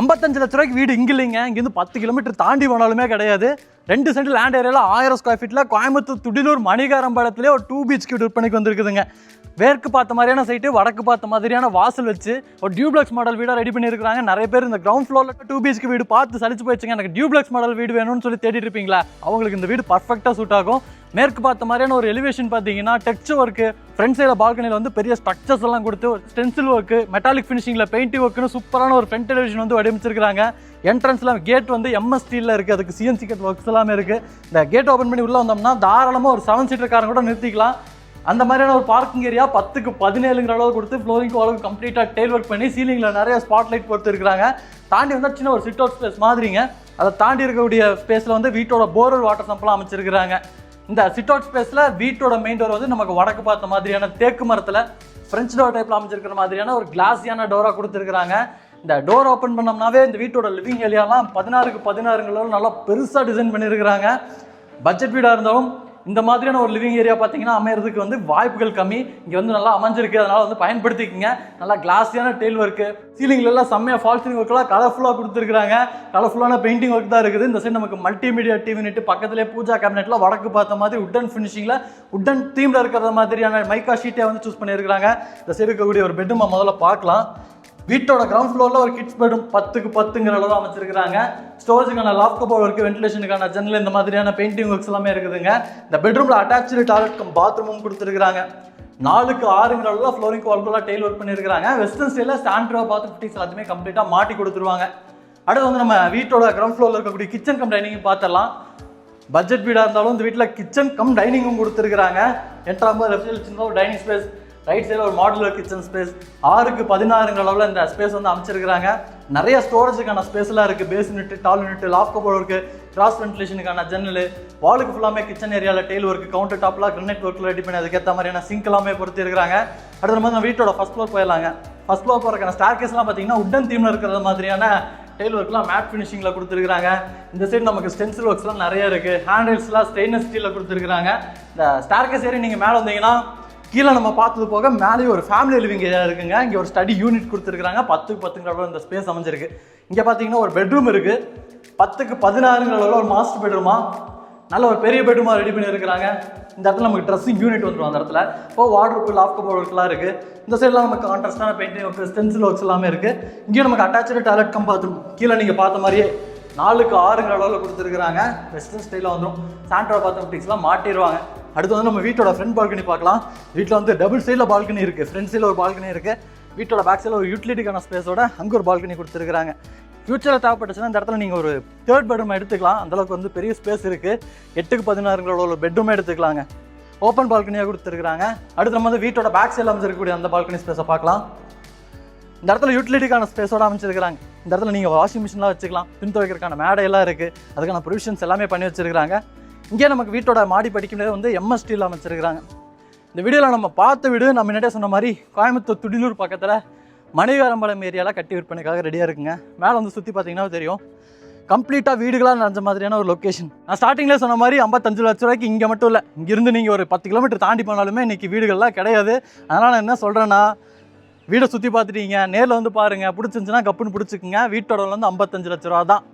55 லட்ச ரூபாய்க்கு வீடு இங்கே இல்லைங்க. இங்கேருந்து 10 கிலோமீட்டர் தாண்டி போனாலுமே கிடையாது. 2 சென்ட் லேண்ட் ஏரியாவில் 1000 ஸ்கொயர் ஃபீட்டில் கோயம்புத்தூர் துடிலூர் மணிகாரம்பாளையத்திலே ஒரு 2 BHK விற்பனைக்கு வந்திருக்குதுங்க. மேற்கு பார்த்த மாதிரியான சைட்டு, வடக்கு பார்த்த மாதிரியான வாசல் வச்சு ஒரு டியூப்ளெக்ஸ் மாடல் வீடாக ரெடி பண்ணியிருக்காங்க. நிறைய பேர் இந்த கிரவுண்ட் ஃப்ளோரில் 2 BHK வீடு பார்த்து சலிச்சு போயிடுச்சுங்க, எனக்கு டியூப்ளெக்ஸ் மாடல் வீடு வேணும்னு சொல்லி தேடிட்டு இருப்பீங்களா, அவங்களுக்கு இந்த வீடு பர்ஃபெக்டாக சூட் ஆகும். மேற்கு பார்த்த மாதிரியான ஒரு எலிவேஷன் பார்த்தீங்கன்னா டெக்ஸ்சர் ஒர்க்கு, ஃப்ரண்ட் சைடில் பால்கனியில் வந்து பெரிய ஸ்ட்ரக்சர்ஸ் எல்லாம் கொடுத்து ஒரு ஸ்டென்சில் ஒர்க்கு, மெட்டாலிக் ஃபினிஷிங்கில் பெயிண்டிங் ஒர்க்குன்னு சூப்பரான ஒரு ஃப்ரண்ட் எலிவேஷன் வந்து வடிவமைச்சிருக்காங்க. என்ட்ரன்ஸில் கேட் வந்து MS ஸ்டீலில் இருக்குது, அதுக்கு CNC கேட் ஒர்க்ஸ் எல்லாமே இருக்குது. இந்த கேட் ஓப்பன் பண்ணி உள்ளே வந்தோம்னா தாராளமாக ஒரு 7 சீட்டர் காரங்க கூட நிறுத்திக்கலாம். அந்த மாதிரியான ஒரு பார்க்கிங் ஏரியா 10க்கு 17ங்கிற அளவு கொடுத்து ஃப்ளோரிங் அளவுக்கு கம்ப்ளீட்டாக டெயில் ஒர்க் பண்ணி சீலிங்கில் நிறைய ஸ்பாட் லைட் பொறுத்து இருக்கிறாங்க. தாண்டி வந்து சின்ன ஒரு சிட் அவுட் ஸ்பேஸ் மாதிரிங்க. அதை தாண்டி இருக்கக்கூடிய ஸ்பேஸில் வந்து வீட்டோட போர்வெல் வாட்டர் சம்பளம் அமைச்சிருக்கிறாங்க. இந்த சிட் அவுட் ஸ்பேஸில் வீட்டோட மெயின் டோர் வந்து நமக்கு வடக்கு பார்த்த மாதிரியான தேக்கு மரத்தில் ஃப்ரெஞ்ச் டோர் டைப்பில் அமைச்சிருக்கிற மாதிரியான ஒரு கிளாஸியான டோராக கொடுத்துருக்குறாங்க. இந்த டோர் ஓப்பன் பண்ணோம்னாவே இந்த வீட்டோட லிவிங் ஏரியாலாம் 16க்கு 16 நல்லா பெருசாக டிசைன் பண்ணியிருக்கிறாங்க. பட்ஜெட் வீடாக இருந்தாலும் இந்த மாதிரியான ஒரு லிவிங் ஏரியா பார்த்தீங்கன்னா அமையறதுக்கு வந்து வாய்ப்புகள் கம்மி. இங்கே வந்து நல்லா அமைஞ்சிருக்கு, அதனால் வந்து பயன்படுத்திக்கங்க. நல்லா கிளாஸியான டெயில் ஒர்க்கு, சீலிங்லாம் செம்மையாக ஃபால் சீலிங் ஒர்க்கெலாம் கலர்ஃபுல்லாக கொடுத்துருக்காங்க. கலர்ஃபுல்லான பெயிண்டிங் ஒர்க் தான் இருக்குது. இந்த சைடு நமக்கு மல்டிமீடியா டிவி நெட்டு, பக்கத்துலேயே பூஜா கேபினெட்டில் வடக்கு பார்த்த மாதிரி உட்டன் ஃபினிஷிங்கில் உட்டன் தீமில் இருக்கிற மாதிரியான மைக்கா ஷீட்டை வந்து சூஸ் பண்ணியிருக்கிறாங்க. இந்த சைடு இருக்கக்கூடிய ஒரு பெட்ரூம் முதல்ல பார்க்கலாம். வீட்டோட கிரவுண்ட் ஃப்ளோரில் ஒரு கிட்ஸ் பெட்ரூம் 10க்கு 10ங்கிற அளவு அமைச்சிருக்காங்க. ஸ்டோரேஜுக்கான லாஃப்ட் கபோர்ட் ஒர்க்கு, வென்டிலேஷனுக்கான ஜன்னல், இந்த மாதிரியான பெயிண்டிங் ஒர்க்ஸ் எல்லாமே இருக்குதுங்க. இந்த பெட்ரூமில் அட்டாச்சு டாய்லெட் கம் பாத்ரூமும் கொடுத்துருக்காங்க. 4க்கு 6ங்கிற அளவில் ஃப்ளோரிங் வால்குலாம் டெயில் ஒர்க் பண்ணியிருக்காங்க. வெஸ்டர்ன் ஸ்டைலில் ஸ்டாண்ட்ரோ பாத்ரூம் ஃபிட்டிங்ஸ் எல்லாத்தையுமே கம்ப்ளீட்டாக மாட்டி கொடுத்துருவாங்க. அடுத்து வந்து நம்ம வீட்டோட கிரவுண்ட் ஃப்ளோரில் இருக்கக்கூடிய கிச்சன் கம் டைனிங் பார்த்துடலாம். பட்ஜெட் வீடாக இருந்தாலும் இந்த வீட்டில் கிச்சன் கம் டைனிங்கும் கொடுத்துருக்காங்க. என்ட்ராம்போது லெஃப்ட் சைடில் சின்ன ஒரு டைனிங் ஸ்பேஸ், ரைட் சைடில் ஒரு மாடுலர் கிச்சன் ஸ்பேஸ், 6க்கு 16ங்கிற அளவில் இந்த ஸ்பேஸ் வந்து அமைச்சிருக்கிறாங்க. நிறைய ஸ்டோரேஜுக்கான ஸ்பேஸ்லாம் இருக்குது. Base unit, tall unit, loft cupboard work, cross வென்டிலேஷனுக்கான ஜன்னல், வாலுக்கு ஃபுல்லாமே கிச்சன் ஏரியாவில் டெயில் ஒர்க்கு, கவுண்டர் டாப்லாம் கிரனைட் ஒர்க்கில் ரெடி பண்ணி அதுக்கேற்ற மாதிரியான சிங்க் எல்லாமே பொறுத்து இருக்கிறாங்க. அடுத்த நம்ம வீட்டோட ஃபர்ஸ்ட் ஃப்ளோர் போயிடலாங்க. ஃபர்ஸ்ட் ஃப்ளோர் போகிறக்கான ஸ்டார் கேஸ்லாம் பார்த்தீங்கன்னா உட்டன் தீமில் இருக்கிற மாதிரியான டெயில் ஒர்க்லாம் மேட் ஃபினிஷிங்கில் கொடுத்துருக்காங்க. இந்த சைடு நமக்கு ஸ்டென்சில் ஒர்க்ஸ்லாம் நிறைய இருக்குது. ஹேண்ட் ரைல்ஸ்லாம் ஸ்டெயின்லெஸ் ஸ்டீலில் கொடுத்துருக்காங்க. இந்த ஸ்டார் கேஸ் ஏறி நீங்கள் மேலே வந்தீங்கன்னா கீழே நம்ம பார்த்தது போக மேலேயே ஒரு ஃபேமிலி லிவிங் ஏரியா இருக்குங்க. இங்கே ஒரு ஸ்டடி யூனிட் கொடுத்துருக்காங்க. 10க்கு 10ங்கிற அளவில் இந்த ஸ்பேஸ் அமைஞ்சிருக்கு. இங்கே பார்த்தீங்கன்னா ஒரு பெட்ரூம் இருக்குது. 10க்கு 16ங்கிற அளவில் ஒரு மாஸ்டர் பெட்ரூமா, நல்ல ஒரு பெரிய பெட்ரூமாக ரெடி பண்ணியிருக்கிறாங்க. இந்த இடத்துல நமக்கு ட்ரெஸ்ஸிங் யூனிட் வந்துடும். அந்த இடத்துல இப்போ வார்ட்ரோப், லாஃப்ட் கபோர்ட் ஒர்க்லாம் இருக்குது. இந்த சைட்லாம் நமக்கு கான்ட்ராஸ்டான பெயிண்டிங் ஒர்க், ஸ்டென்சில் ஒர்க்ஸ் எல்லாமே இருக்குது. இங்கேயும் நமக்கு அட்டாச்சு டாய்லெட் கம் பாத்ரூம் கீழே நீங்கள் பார்த்த மாதிரியே 4க்கு 6ங்கிற அளவில் கொடுத்துருக்காங்க. வெஸ்டர்ன் ஸ்டைலில் வந்துடும். சாண்ட்ரோ பாத்ரூம் ஃபிட்டிங்ஸ்லாம் மாட்டிடுவாங்க. அடுத்து வந்து நம்ம வீட்டோட ஃப்ரண்ட் பால்கனி பார்க்கலாம். வீட்டில் வந்து டபுள் சைடில் பால்கனி இருக்குது. ஃப்ரண்ட் சைடில் ஒரு பால்கனி இருக்குது. வீட்டோட பேக் சைடில் ஒரு யூட்டிலிட்டிக்கான ஸ்பேஸோட அங்கே ஒரு பால்கனி கொடுத்துருக்காங்க. ஃபியூச்சரில் தேவைப்பட்டுச்சுன்னா இந்த இடத்துல நீங்கள் ஒரு 3rd பெட்ரூம் எடுத்துக்கலாம். அந்தளவுக்கு வந்து பெரிய ஸ்பேஸ் இருக்குது. 8க்கு 16ங்கிற ஒரு பெட்ரூமே எடுத்துக்கலாங்க. ஓப்பன் பால்கனியாக கொடுத்துருக்காங்க. அடுத்து நம்ம வந்து வீட்டோட பேக் சைடில் அமைச்சிருக்கக்கூடிய அந்த பால்கனி ஸ்பேஸை பார்க்கலாம். இந்த இடத்துல யூட்டிலிட்டிக்கான ஸ்பேஸோட அமைச்சிருக்காங்க. இந்த இடத்துல நீங்கள் வாஷிங் மிஷின்லாம் வச்சுக்கலாம். துணி துவைக்கிறதுக்கான மேடையெல்லாம் இருக்குது. அதுக்கான ப்ரொவிஷன்ஸ் எல்லாமே பண்ணி வச்சுருக்காங்க. இங்கே நமக்கு வீட்டோட மாடி படிக்கும்போது வந்து MS ஸ்டீல் அமைச்சிருக்கிறாங்க. இந்த வீடியோவில் நம்ம பார்த்த வீடு நம்ம முன்னாடியே சொன்ன மாதிரி கோயம்புத்தூர் துடிலூர் பக்கத்தில் மணிகாரம்பாளையம் ஏரியாவில் கட்டி விற்பனைக்காக ரெடியாக இருக்குங்க. மேலே வந்து சுற்றி பார்த்தீங்கன்னா தெரியும், கம்ப்ளீட்டாக வீடுகளாக நிறைஞ்ச மாதிரியான ஒரு லொக்கேஷன். நான் ஸ்டார்டிங்லேயே சொன்ன மாதிரி 55 லட்ச ரூபாய்க்கு இங்கே மட்டும் இல்லை, இங்கேருந்து நீங்கள் ஒரு 10 கிலோமீட்டர் தாண்டி போனாலுமே இன்றைக்கி வீடுகள்லாம் கிடையாது. அதனால் நான் என்ன சொல்கிறேன்னா, வீடை சுற்றி பார்த்துட்டீங்க, நேரில் வந்து பாருங்கள், பிடிச்சிருந்துச்சுன்னா கப்புன்னு பிடிச்சிக்குங்க. வீட்டோட வந்து 55 லட்ச ரூபா தான்.